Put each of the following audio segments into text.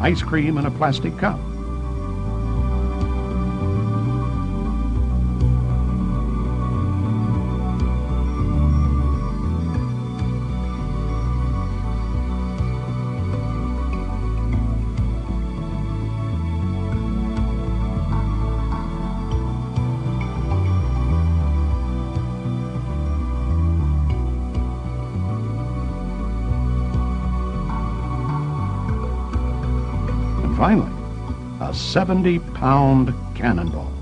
ice cream in a plastic cup. Finally, a 70-pound cannonball.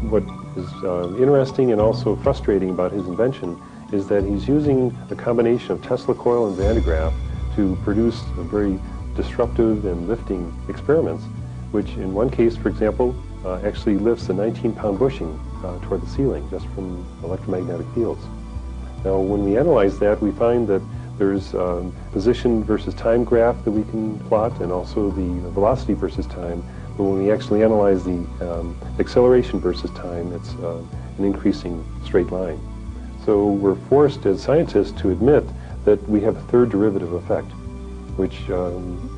What is interesting and also frustrating about his invention is that he's using a combination of Tesla coil and Van de Graaff to produce very disruptive and lifting experiments, which in one case, for example, actually lifts a 19-pound bushing toward the ceiling just from electromagnetic fields. Now, when we analyze that, we find that there's position versus time graph that we can plot, and also the velocity versus time. But when we actually analyze the acceleration versus time, it's an increasing straight line. So we're forced as scientists to admit that we have a third derivative effect, which,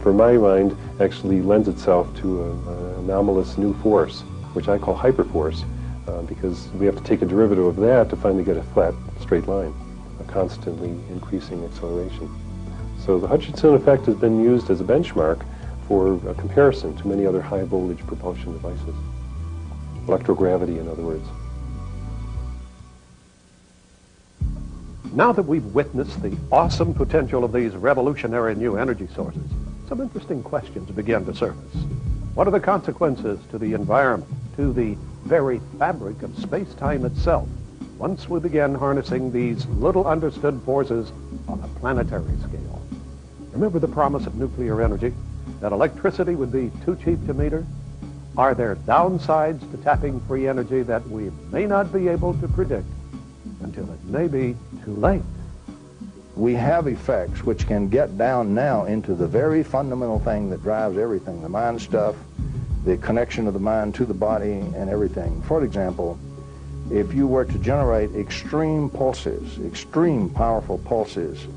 for my mind, actually lends itself to an anomalous new force, which I call hyperforce, because we have to take a derivative of that to finally get a flat, straight line, a constantly increasing acceleration. So the Hutchinson effect has been used as a benchmark for a comparison to many other high voltage propulsion devices. Electrogravity, in other words. Now that we've witnessed the awesome potential of these revolutionary new energy sources, some interesting questions begin to surface. What are the consequences to the environment, to the very fabric of space-time itself, once we begin harnessing these little understood forces on a planetary scale? Remember the promise of nuclear energy? That electricity would be too cheap to meter? Are there downsides to tapping free energy that we may not be able to predict until it may be too late? We have effects which can get down now into the very fundamental thing that drives everything, the mind stuff, the connection of the mind to the body and everything. For example, if you were to generate extreme pulses, extreme powerful pulses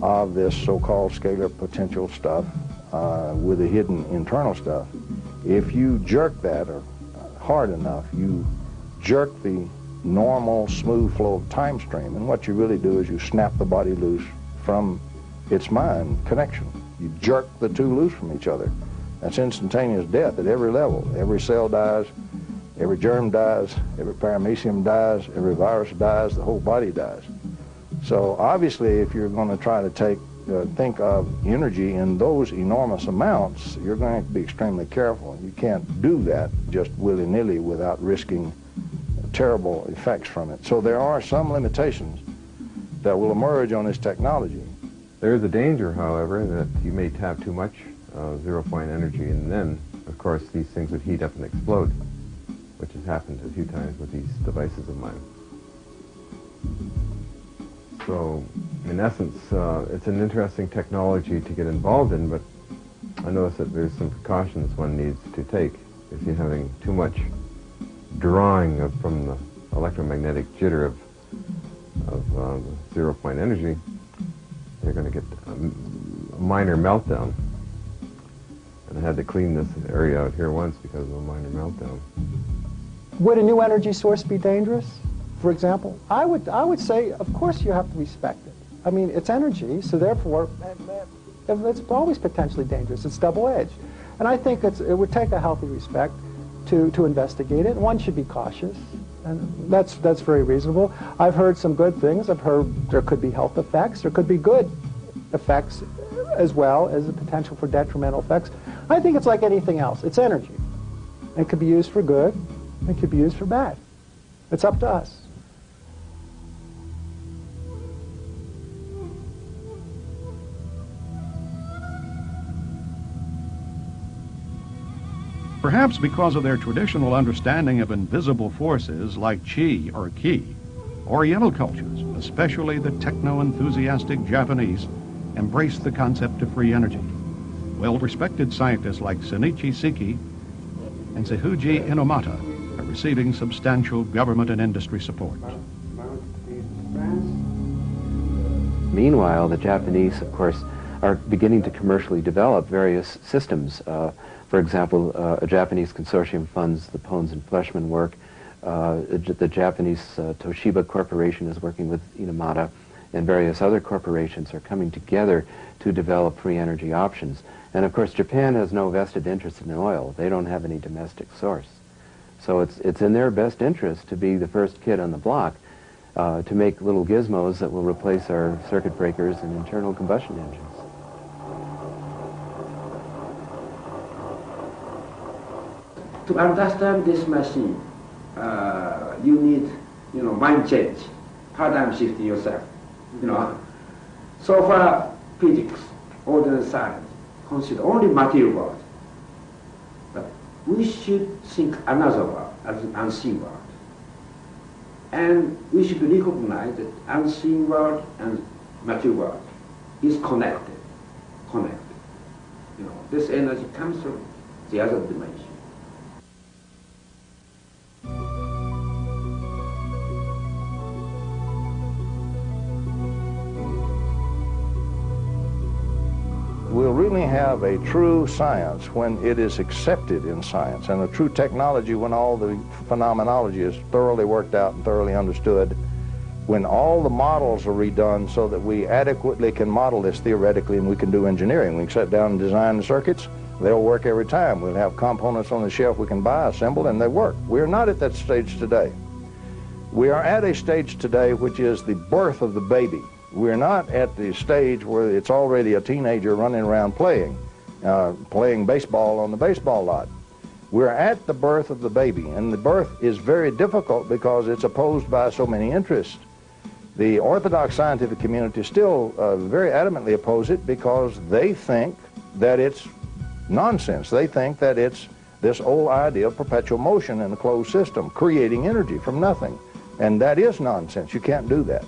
of this so-called scalar potential stuff, with the hidden internal stuff, if you jerk that or hard enough, you jerk the normal smooth flow of time stream, and what you really do is you snap the body loose from its mind connection. You jerk the two loose from each other. That's instantaneous death at every level. Every cell dies, every germ dies, every paramecium dies, every virus dies, the whole body dies. So obviously, if you're going to try to think of energy in those enormous amounts, you're going to have to be extremely careful. You can't do that just willy-nilly without risking terrible effects from it. So there are some limitations that will emerge on this technology. There is a danger, however, that you may tap too much zero-point energy, and then, of course, these things would heat up and explode, which has happened a few times with these devices of mine. So, in essence, it's an interesting technology to get involved in, but I notice that there's some precautions one needs to take. If you're having too much drawing from the electromagnetic jitter of zero-point energy, you're going to get a minor meltdown. And I had to clean this area out here once because of a minor meltdown. Would a new energy source be dangerous, for example? I would say, of course, you have to respect it. I mean, it's energy, so therefore, it's always potentially dangerous. It's double-edged. And I think it would take a healthy respect to investigate it. One should be cautious, and that's very reasonable. I've heard some good things. I've heard there could be health effects. There could be good effects as well as the potential for detrimental effects. I think it's like anything else. It's energy. It could be used for good. It could be used for bad. It's up to us. Perhaps because of their traditional understanding of invisible forces like chi or ki, Oriental cultures, especially the techno-enthusiastic Japanese, embrace the concept of free energy. Well-respected scientists like Shinichi Seki and Seihuji Inomata are receiving substantial government and industry support. Meanwhile, the Japanese, of course, are beginning to commercially develop various systems. For example, a Japanese consortium funds the Pones and Fleshman work. The Japanese Toshiba Corporation is working with Inomata, and various other corporations are coming together to develop free energy options. And of course, Japan has no vested interest in oil. They don't have any domestic source. So it's in their best interest to be the first kid on the block to make little gizmos that will replace our circuit breakers and internal combustion engines. To understand this machine, you need, mind change, paradigm shift yourself, So far, physics, ordinary science, consider only material world. But we should think another world, as an unseen world. And we should recognize that unseen world and material world is connected. This energy comes from the other dimension. We'll really have a true science when it is accepted in science, and a true technology when all the phenomenology is thoroughly worked out and thoroughly understood, when all the models are redone so that we adequately can model this theoretically and we can do engineering. We can sit down and design the circuits. They'll work every time. We'll have components on the shelf we can buy, assemble, and they work. We're not at that stage today. We are at a stage today which is the birth of the baby. We're not at the stage where it's already a teenager running around playing baseball on the baseball lot. We're at the birth of the baby, and the birth is very difficult because it's opposed by so many interests. The orthodox scientific community still very adamantly oppose it because they think that it's nonsense. They think that it's this old idea of perpetual motion in a closed system, creating energy from nothing. And that is nonsense. You can't do that.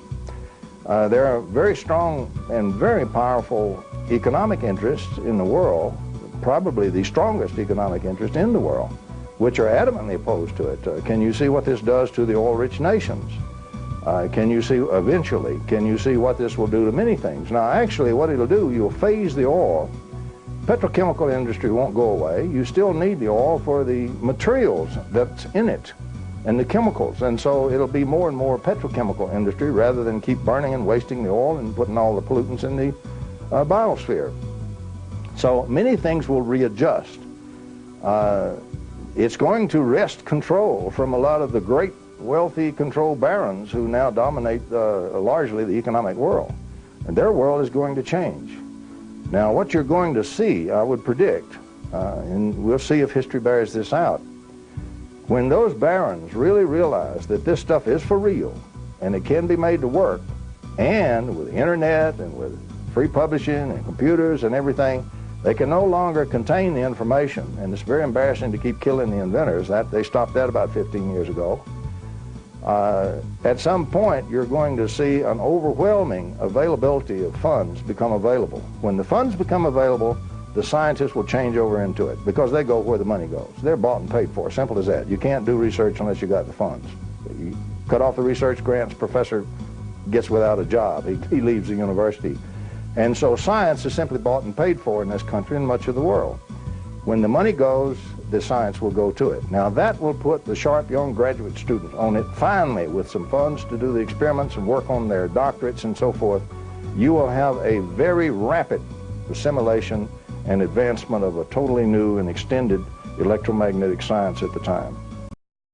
There are very strong and very powerful economic interests in the world, probably the strongest economic interest in the world, which are adamantly opposed to it. Can you see what this does to the oil-rich nations? Can you see eventually, can you see what this will do to many things? Now, actually, what it'll do, you'll phase the oil. Petrochemical industry won't go away. You still need the oil for the materials that's in it and the chemicals, and so it'll be more and more petrochemical industry rather than keep burning and wasting the oil and putting all the pollutants in the biosphere. So many things will readjust. It's going to wrest control from a lot of the great wealthy control barons who now dominate largely the economic world, and their world is going to change. Now, what you're going to see, I would predict, and we'll see if history bears this out, when those barons really realize that this stuff is for real and it can be made to work, and with the internet and with free publishing and computers and everything, they can no longer contain the information, and it's very embarrassing to keep killing the inventors. They stopped that about 15 years ago. At some point, you're going to see an overwhelming availability of funds become available. When the funds become available, the scientists will change over into it because they go where the money goes. They're bought and paid for, simple as that. You can't do research unless you got the funds. You cut off the research grants, professor gets without a job. He leaves the university. And so science is simply bought and paid for in this country and much of the world. When the money goes, the science will go to it. Now that will put the sharp young graduate students on it finally with some funds to do the experiments and work on their doctorates and so forth. You will have a very rapid assimilation and advancement of a totally new and extended electromagnetic science at the time.